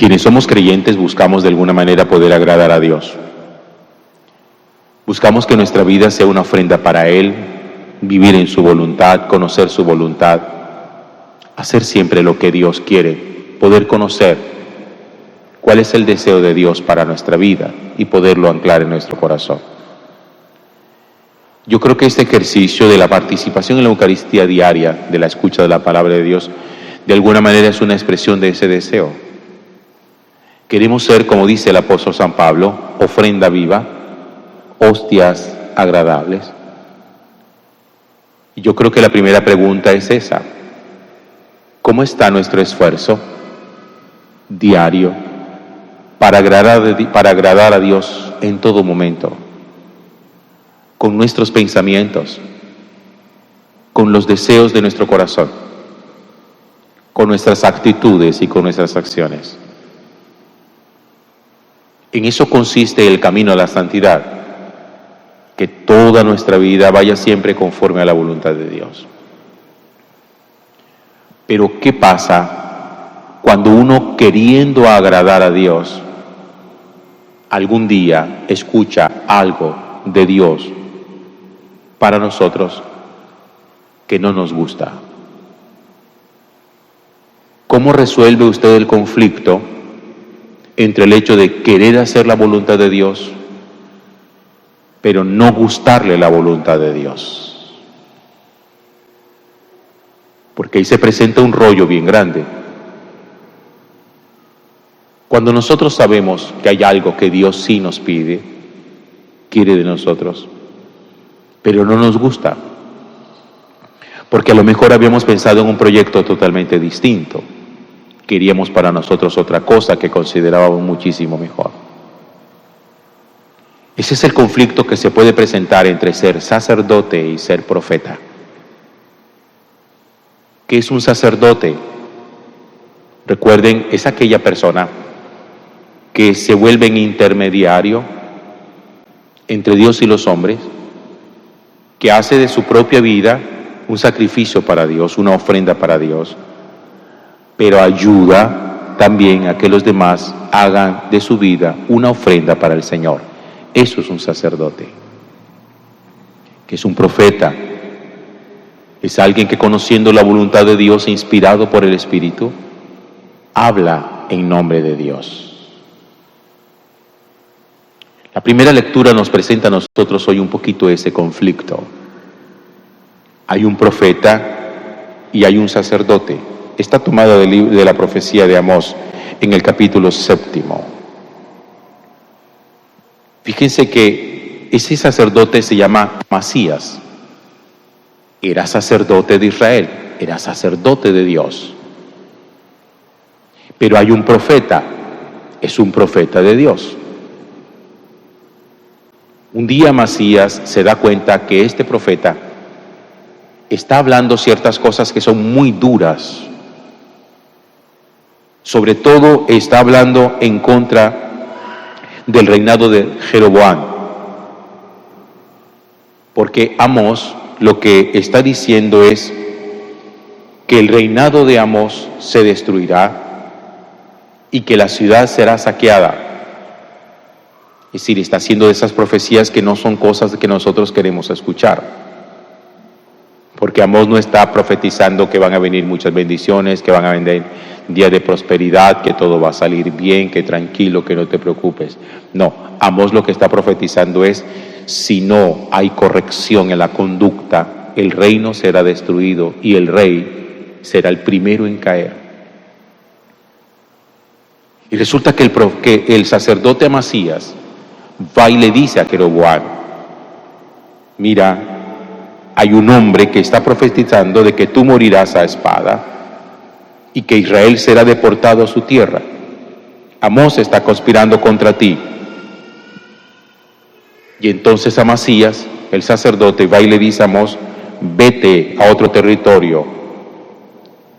Quienes somos creyentes buscamos de alguna manera poder agradar a Dios. Buscamos que nuestra vida sea una ofrenda para Él, vivir en su voluntad, conocer su voluntad, hacer siempre lo que Dios quiere, poder conocer cuál es el deseo de Dios para nuestra vida y poderlo anclar en nuestro corazón. Yo creo que este ejercicio de la participación en la Eucaristía diaria, de la escucha de la palabra de Dios, de alguna manera es una expresión de ese deseo. Queremos ser, como dice el apóstol San Pablo, ofrenda viva, hostias agradables. Y yo creo que la primera pregunta es esa: ¿cómo está nuestro esfuerzo diario para agradar a Dios en todo momento? Con nuestros pensamientos, con los deseos de nuestro corazón, con nuestras actitudes y con nuestras acciones. En eso consiste el camino a la santidad, que toda nuestra vida vaya siempre conforme a la voluntad de Dios. Pero ¿qué pasa cuando uno, queriendo agradar a Dios, algún día escucha algo de Dios para nosotros que no nos gusta? ¿Cómo resuelve usted el conflicto entre el hecho de querer hacer la voluntad de Dios, pero no gustarle la voluntad de Dios? Porque ahí se presenta un rollo bien grande. Cuando nosotros sabemos que hay algo que Dios sí nos pide, quiere de nosotros, pero no nos gusta, porque a lo mejor habíamos pensado en un proyecto totalmente distinto, queríamos para nosotros otra cosa que considerábamos muchísimo mejor. Ese es el conflicto que se puede presentar entre ser sacerdote y ser profeta. ¿Qué es un sacerdote? Recuerden, es aquella persona que se vuelve en intermediario entre Dios y los hombres, que hace de su propia vida un sacrificio para Dios, una ofrenda para Dios, pero ayuda también a que los demás hagan de su vida una ofrenda para el Señor. Eso es un sacerdote. Que es un profeta. Es alguien que, conociendo la voluntad de Dios, inspirado por el Espíritu, habla en nombre de Dios. La primera lectura nos presenta a nosotros hoy un poquito ese conflicto. Hay un profeta y hay un sacerdote. Está tomada de la profecía de Amós en el capítulo 7. Fíjense que ese sacerdote se llama Amasías. Era sacerdote de Israel, era sacerdote de Dios. Pero hay un profeta, es un profeta de Dios. Un día Amasías se da cuenta que este profeta está hablando ciertas cosas que son muy duras. Sobre todo está hablando en contra del reinado de Jeroboam. Porque Amós lo que está diciendo es que el reinado de Amós se destruirá y que la ciudad será saqueada. Es decir, está haciendo de esas profecías que no son cosas que nosotros queremos escuchar. Porque Amós no está profetizando que van a venir muchas bendiciones, que van a venir días de prosperidad, que todo va a salir bien, que tranquilo, que no te preocupes. No, Amós lo que está profetizando es: si no hay corrección en la conducta, el reino será destruido y el rey será el primero en caer. Y resulta que el sacerdote Amasías va y le dice a Jeroboam: mira, hay un hombre que está profetizando de que tú morirás a espada y que Israel será deportado a su tierra. Amós está conspirando contra ti. Y entonces Amasías, el sacerdote, va y le dice a Amós: vete a otro territorio,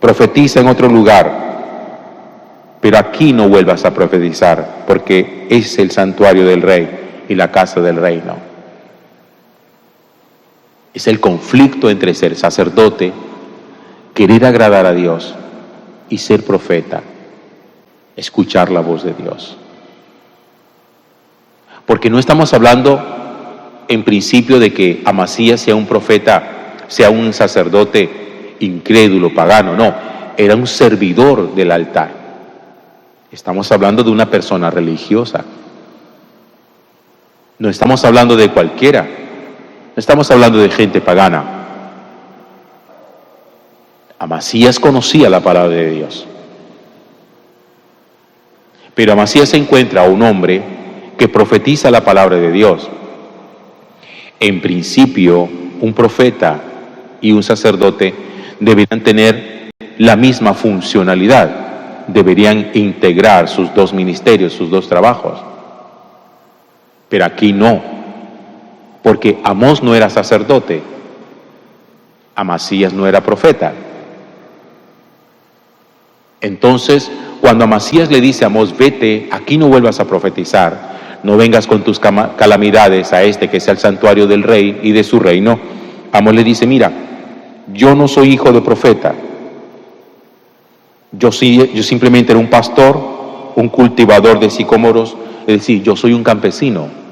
profetiza en otro lugar, pero aquí no vuelvas a profetizar, porque es el santuario del rey y la casa del reino. Es el conflicto entre ser sacerdote, querer agradar a Dios, y ser profeta. escuchar la voz de Dios. Porque no estamos hablando en principio de que Amasías sea un profeta, sea un sacerdote incrédulo, pagano, no, era un servidor del altar. Estamos hablando de una persona religiosa. No estamos hablando de cualquiera, no estamos hablando de gente pagana. Amasías conocía la palabra de Dios. Pero Amasías se encuentra a un hombre que profetiza la palabra de Dios. En principio, un profeta y un sacerdote deberían tener la misma funcionalidad, deberían integrar sus dos ministerios, sus dos trabajos. Pero aquí no, porque Amós no era sacerdote, Amasías no era profeta. Entonces, cuando Amasías le dice a Amós, vete, aquí no vuelvas a profetizar, no vengas con tus calamidades a este que sea el santuario del rey y de su reino, Amós le dice, mira, yo no soy hijo de profeta, yo simplemente era un pastor, un cultivador de sicómoros, es decir, yo soy un campesino.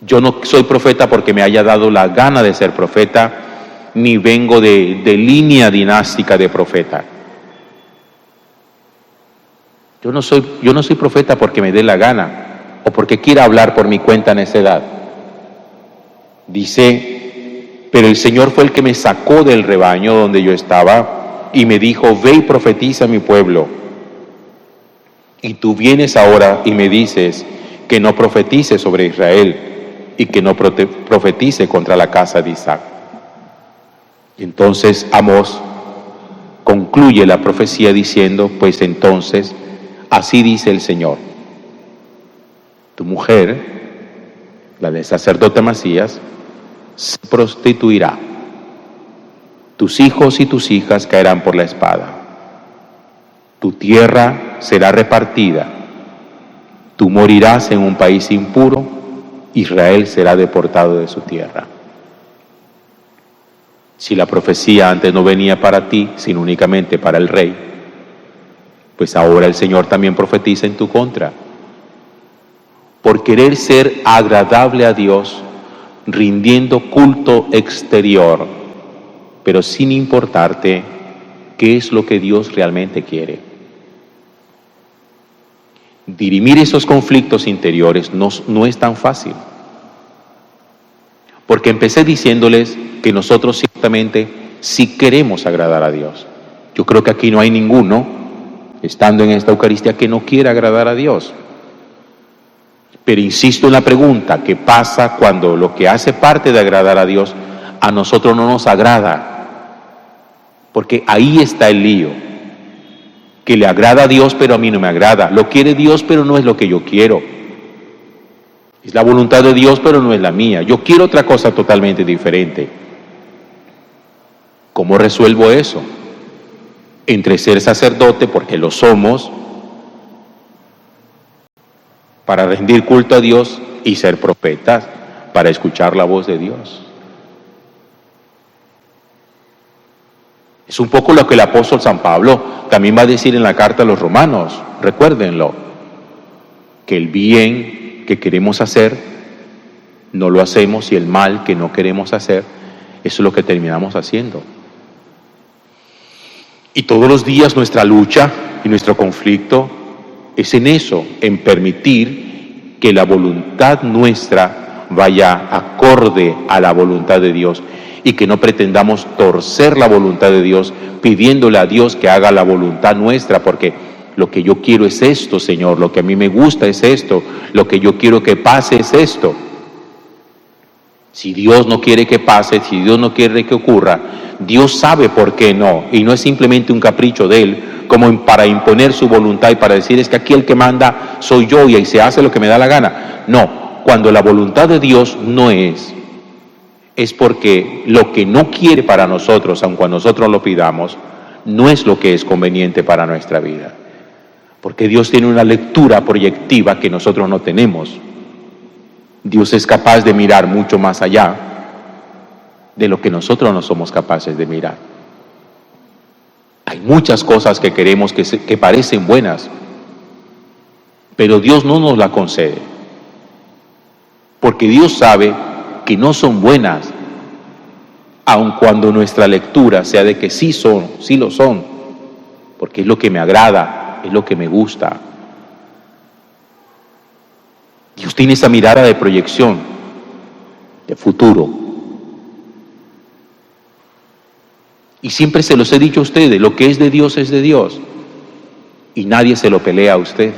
Yo no soy profeta porque me haya dado la gana de ser profeta, ni vengo de línea dinástica de profeta. Yo no soy profeta porque me dé la gana o porque quiera hablar por mi cuenta necedad. Dice, pero el Señor fue el que me sacó del rebaño donde yo estaba y me dijo, ve y profetiza a mi pueblo. Y tú vienes ahora y me dices que no profetice sobre Israel y que no profetice contra la casa de Isaac. Entonces Amós concluye la profecía diciendo, pues entonces, así dice el Señor, tu mujer, la del sacerdote Amasías, se prostituirá, tus hijos y tus hijas caerán por la espada, tu tierra será repartida, tú morirás en un país impuro, Israel será deportado de su tierra. Si la profecía antes no venía para ti, sino únicamente para el rey, pues ahora el Señor también profetiza en tu contra. Por querer ser agradable a Dios, rindiendo culto exterior, pero sin importarte qué es lo que Dios realmente quiere. Dirimir esos conflictos interiores no es tan fácil. Porque empecé diciéndoles que nosotros ciertamente sí queremos agradar a Dios. Yo creo que aquí no hay ninguno, estando en esta Eucaristía, que no quiera agradar a Dios. Pero insisto en la pregunta, ¿qué pasa cuando lo que hace parte de agradar a Dios a nosotros no nos agrada? Porque ahí está el lío. Que le agrada a Dios, pero a mí no me agrada. Lo quiere Dios, pero no es lo que yo quiero. Es la voluntad de Dios, pero no es la mía. Yo quiero otra cosa totalmente diferente. ¿Cómo resuelvo eso? Entre ser sacerdote, porque lo somos, para rendir culto a Dios, y ser profetas, para escuchar la voz de Dios. Es un poco lo que el apóstol San Pablo también va a decir en la carta a los romanos, recuérdenlo, que el bien que queremos hacer no lo hacemos y el mal que no queremos hacer, eso es lo que terminamos haciendo. Y todos los días nuestra lucha y nuestro conflicto es en eso, en permitir que la voluntad nuestra vaya acorde a la voluntad de Dios y que no pretendamos torcer la voluntad de Dios pidiéndole a Dios que haga la voluntad nuestra, porque lo que yo quiero es esto, Señor, lo que a mí me gusta es esto, lo que yo quiero que pase es esto. Si Dios no quiere que pase, si Dios no quiere que ocurra, Dios sabe por qué no, y no es simplemente un capricho de Él, como para imponer su voluntad y para decir es que aquí el que manda soy yo y ahí se hace lo que me da la gana. No, cuando la voluntad de Dios no es porque lo que no quiere para nosotros, aunque a nosotros lo pidamos, no es lo que es conveniente para nuestra vida. Porque Dios tiene una lectura proyectiva que nosotros no tenemos. Dios es capaz de mirar mucho más allá de lo que nosotros no somos capaces de mirar. Hay muchas cosas que queremos que parecen buenas, pero Dios no nos la concede, porque Dios sabe que no son buenas, aun cuando nuestra lectura sea de que sí lo son, porque es lo que me agrada, es lo que me gusta. Dios tiene esa mirada de proyección, de futuro. Y siempre se los he dicho a ustedes, lo que es de Dios es de Dios, y nadie se lo pelea a usted.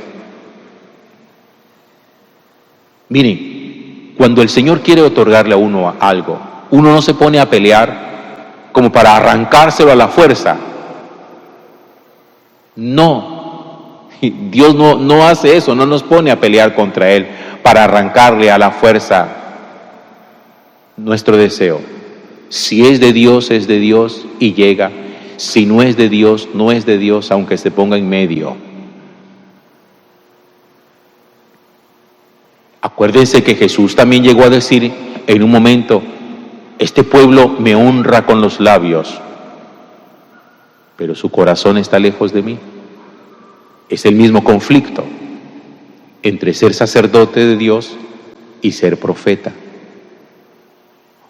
Miren, cuando el Señor quiere otorgarle a uno algo, uno no se pone a pelear como para arrancárselo a la fuerza. No, Dios no hace eso, no nos pone a pelear contra Él para arrancarle a la fuerza nuestro deseo. Si es de Dios y llega. Si no es de Dios, no es de Dios, aunque se ponga en medio. Acuérdense que Jesús también llegó a decir en un momento, este pueblo me honra con los labios, pero su corazón está lejos de mí. Es el mismo conflicto entre ser sacerdote de Dios y ser profeta.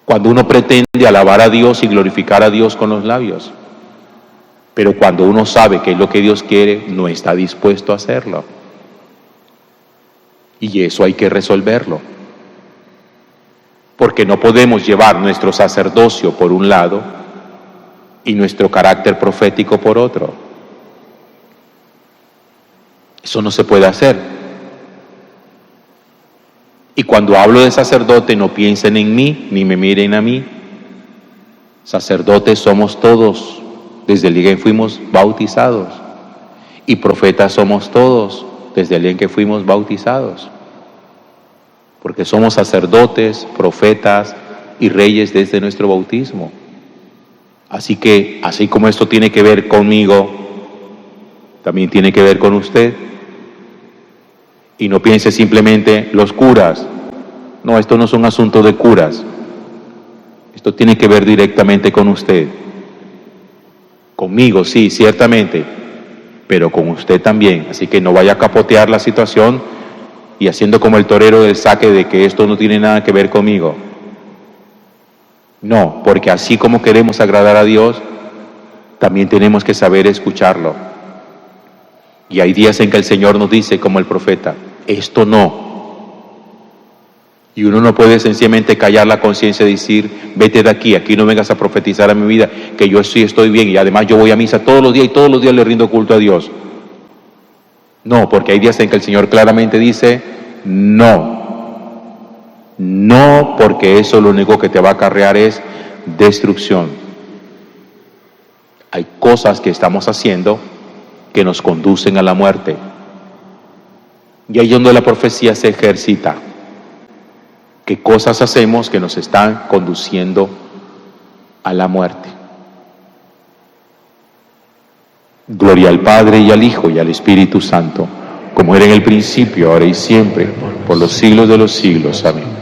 Cuando uno pretende alabar a Dios y glorificar a Dios con los labios, pero cuando uno sabe que es lo que Dios quiere, no está dispuesto a hacerlo. Y eso hay que resolverlo. Porque no podemos llevar nuestro sacerdocio por un lado y nuestro carácter profético por otro. Eso no se puede hacer. Y cuando hablo de sacerdote, no piensen en mí, ni me miren a mí. Sacerdotes somos todos, desde el día en que fuimos bautizados. Y profetas somos todos, desde el día en que fuimos bautizados. Porque somos sacerdotes, profetas y reyes desde nuestro bautismo. Así que, así como esto tiene que ver conmigo, también tiene que ver con usted. Y no piense simplemente los curas. No, esto no es un asunto de curas. Esto tiene que ver directamente con usted. Conmigo, sí, ciertamente, pero con usted también. Así que no vaya a capotear la situación y haciendo como el torero del saque de que esto no tiene nada que ver conmigo. No, porque así como queremos agradar a Dios, también tenemos que saber escucharlo. Y hay días en que el Señor nos dice, como el profeta, esto no. Y uno no puede sencillamente callar la conciencia y decir, vete de aquí no vengas a profetizar a mi vida, que yo sí estoy bien y además yo voy a misa todos los días y todos los días le rindo culto a Dios. No, porque hay días en que el Señor claramente dice, no. No, porque eso lo único que te va a acarrear es destrucción. Hay cosas que estamos haciendo que nos conducen a la muerte. Y ahí es donde la profecía se ejercita. ¿Qué cosas hacemos que nos están conduciendo a la muerte? Gloria al Padre y al Hijo y al Espíritu Santo, como era en el principio, ahora y siempre, por los siglos de los siglos. Amén.